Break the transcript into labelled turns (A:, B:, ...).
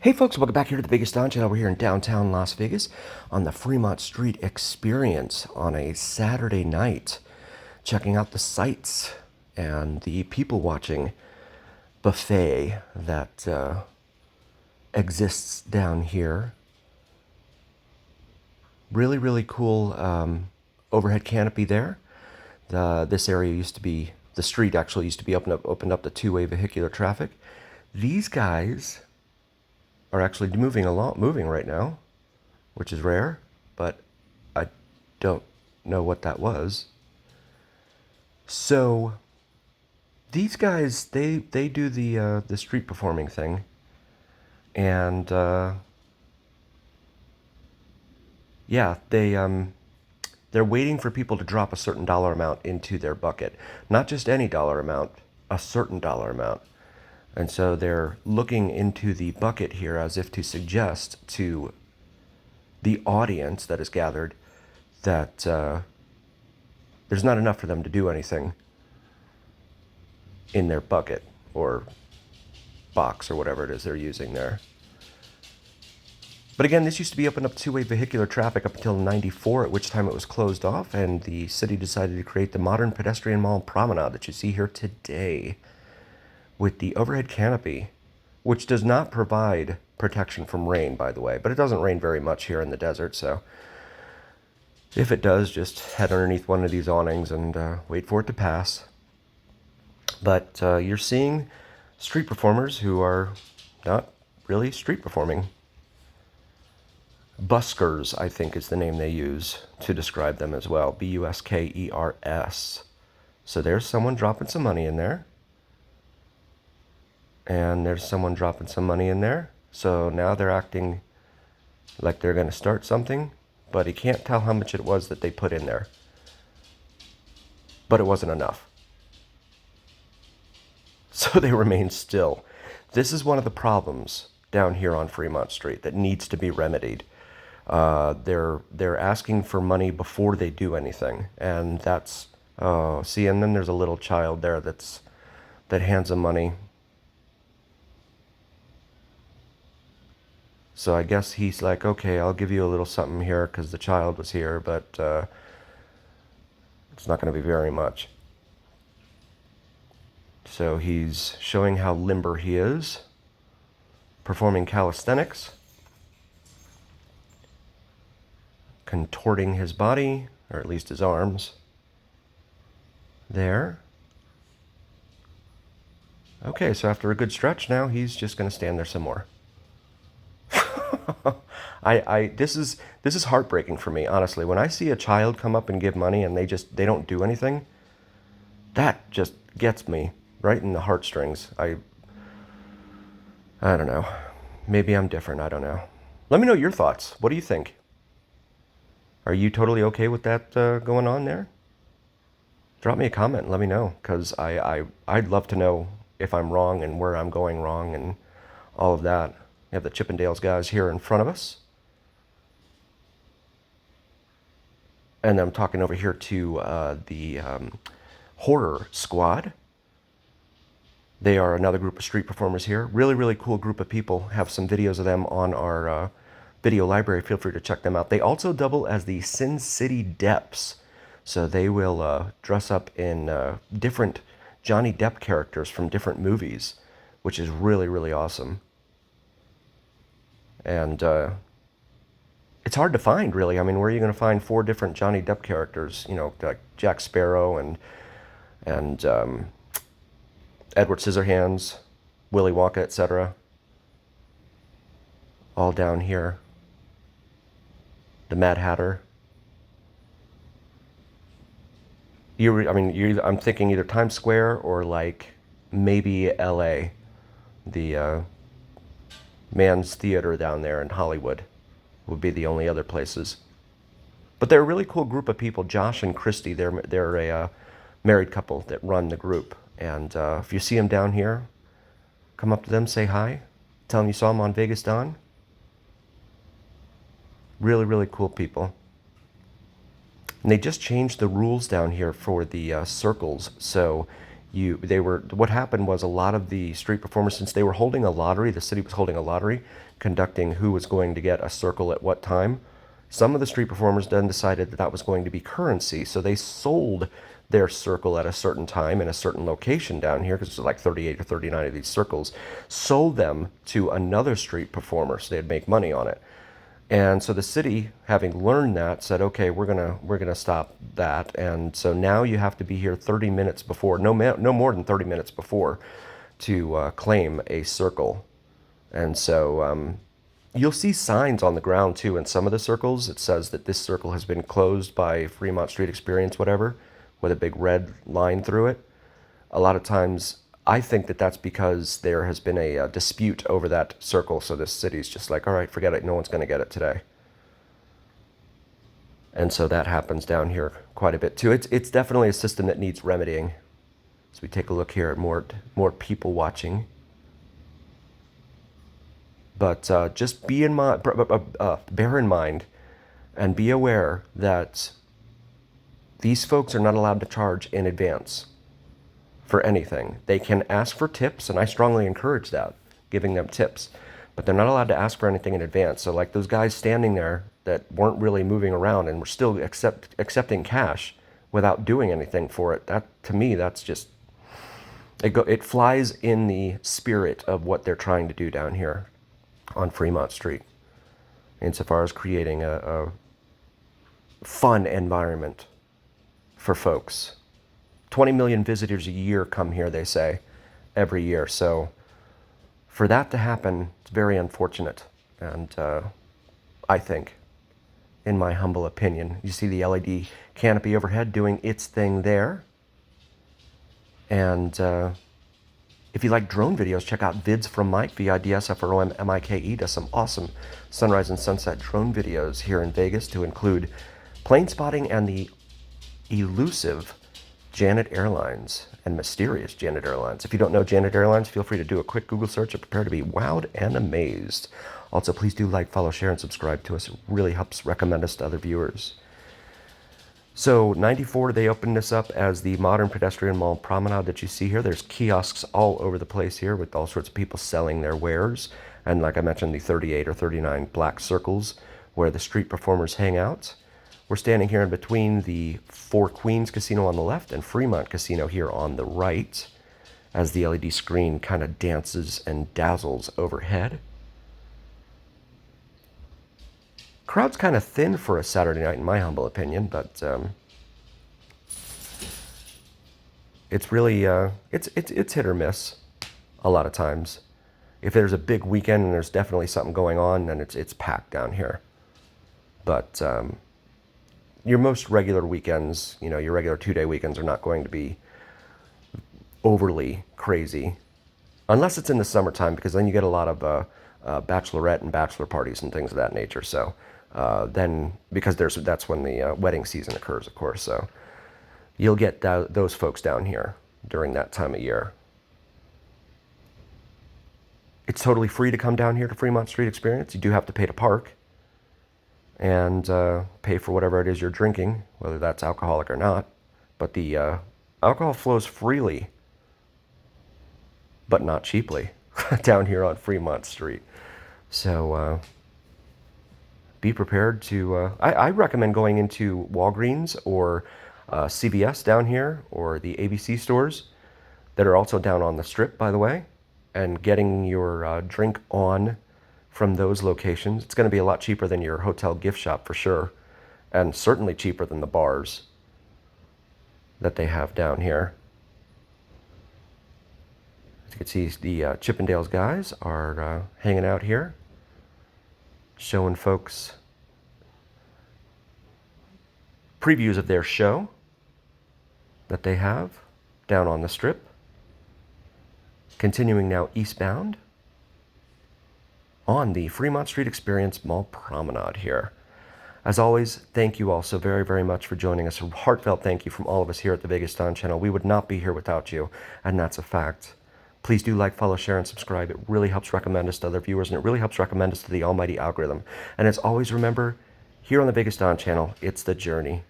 A: Hey folks, welcome back here to the Vegas Don Channel. We're here in downtown Las Vegas on the Fremont Street experience on a Saturday night, checking out the sights and the people watching buffet that exists down here. Really, really cool overhead canopy there. This area used to be, the street actually used to be opened up to two-way vehicular traffic. These guys are actually moving right now, which is rare, but I don't know what that was. So these guys, they do the street performing thing, and yeah, they're waiting for people to drop a certain dollar amount into their bucket, not just any dollar amount, a certain dollar amount. And so they're looking into the bucket here as if to suggest to the audience that is gathered that there's not enough for them to do anything in their bucket or box or whatever it is they're using there. But again, this used to be open up two-way vehicular traffic up until '94, at which time it was closed off, and the city decided to create the modern pedestrian mall promenade that you see here today with the overhead canopy, which does not provide protection from rain, by the way, but it doesn't rain very much here in the desert, so if it does, just head underneath one of these awnings and wait for it to pass. But you're seeing street performers who are not really street performing. Buskers, I think, is the name they use to describe them as well. Buskers. So there's someone dropping some money in there. And there's someone dropping some money in there. So now they're acting like they're going to start something, but he can't tell how much it was that they put in there. But it wasn't enough. So they remain still. This is one of the problems down here on Fremont Street that needs to be remedied. They're asking for money before they do anything, and that's see. And then there's a little child there that hands them money. So I guess he's like, okay, I'll give you a little something here because the child was here, but it's not going to be very much. So he's showing how limber he is, performing calisthenics, contorting his body, or at least his arms. There. Okay, so after a good stretch now, he's just going to stand there some more. This is heartbreaking for me, honestly. When I see a child come up and give money and they don't do anything, that just gets me right in the heartstrings. I don't know. Maybe I'm different. I don't know. Let me know your thoughts. What do you think? Are you totally okay with that going on there? Drop me a comment and let me know, because I'd love to know if I'm wrong and where I'm going wrong and all of that. We have the Chippendales guys here in front of us. And I'm talking over here to the Horror Squad. They are another group of street performers here. Really, really cool group of people. Have some videos of them on our video library. Feel free to check them out. They also double as the Sin City Depps. So they will dress up in different Johnny Depp characters from different movies, which is really, really awesome. And it's hard to find, really. I mean, where are you going to find 4 different Johnny Depp characters? You know, like Jack Sparrow and Edward Scissorhands, Willy Wonka, etc. All down here. The Mad Hatter. I'm thinking either Times Square or like maybe L.A. The Mann's Theater down there in Hollywood would be the only other places. But they're a really cool group of people. Josh and Christy, they're a married couple that run the group. And if you see them down here, come up to them, say hi, tell them you saw them on Vegas Don. Really, really cool people. And they just changed the rules down here for the circles. So What happened was a lot of the street performers, since they were holding a lottery, the city was holding a lottery, conducting who was going to get a circle at what time. Some of the street performers then decided that that was going to be currency, so they sold their circle at a certain time in a certain location down here, because there's like 38 or 39 of these circles, sold them to another street performer so they'd make money on it. And so the city, having learned that, said, okay, we're gonna stop that. And so now you have to be here 30 minutes before, no more than 30 minutes before, to claim a circle. And so you'll see signs on the ground too in some of the circles. It says that this circle has been closed by Fremont Street Experience, whatever, with a big red line through it. A lot of times, I think that that's because there has been a dispute over that circle. So this city's just like, all right, forget it. No one's going to get it today. And so that happens down here quite a bit too. It's definitely a system that needs remedying. So we take a look here at more people watching. But just be in mind, bear in mind, and be aware that these folks are not allowed to charge in advance for anything. They can ask for tips, and I strongly encourage that, giving them tips. But they're not allowed to ask for anything in advance. So like those guys standing there that weren't really moving around and were still accepting cash without doing anything for it, that, to me, that's just, it flies in the spirit of what they're trying to do down here on Fremont Street, insofar as creating a fun environment for folks. 20 million visitors a year come here, they say, every year. So for that to happen, it's very unfortunate. And I think, in my humble opinion, you see the LED canopy overhead doing its thing there. And if you like drone videos, check out Vids from Mike, VIDSFROMMIKE, does some awesome sunrise and sunset drone videos here in Vegas, to include plane spotting and the elusive Janet Airlines and mysterious Janet Airlines. If you don't know Janet Airlines, feel free to do a quick Google search and prepare to be wowed and amazed. Also, please do like, follow, share, and subscribe to us. It really helps recommend us to other viewers. So 94, they opened this up as the modern pedestrian mall promenade that you see here. There's kiosks all over the place here with all sorts of people selling their wares. And like I mentioned, the 38 or 39 black circles where the street performers hang out. We're standing here in between the Four Queens Casino on the left and Fremont Casino here on the right, as the LED screen kind of dances and dazzles overhead. Crowd's kind of thin for a Saturday night, in my humble opinion, but it's really it's hit or miss a lot of times. If there's a big weekend and there's definitely something going on, then it's packed down here. But your most regular weekends, you know, your regular 2-day weekends are not going to be overly crazy, unless it's in the summertime, because then you get a lot of bachelorette and bachelor parties and things of that nature. So then, because that's when the wedding season occurs, of course. So you'll get those folks down here during that time of year. It's totally free to come down here to Fremont Street Experience. You do have to pay to park and pay for whatever it is you're drinking, whether that's alcoholic or not. But the alcohol flows freely, but not cheaply, down here on Fremont Street. So be prepared to, I recommend going into Walgreens or CVS down here, or the ABC stores that are also down on the Strip, by the way, and getting your drink on from those locations. It's going to be a lot cheaper than your hotel gift shop for sure, and certainly cheaper than the bars that they have down here. As you can see, the Chippendales guys are hanging out here, showing folks previews of their show that they have down on the Strip. Continuing now eastbound on the Fremont Street Experience Mall Promenade here. As always, thank you all so very, very much for joining us. A heartfelt thank you from all of us here at the Vegas Don channel. We would not be here without you, and that's a fact. Please do like, follow, share, and subscribe. It really helps recommend us to other viewers, and it really helps recommend us to the almighty algorithm. And as always, remember, here on the Vegas Don channel, it's the journey.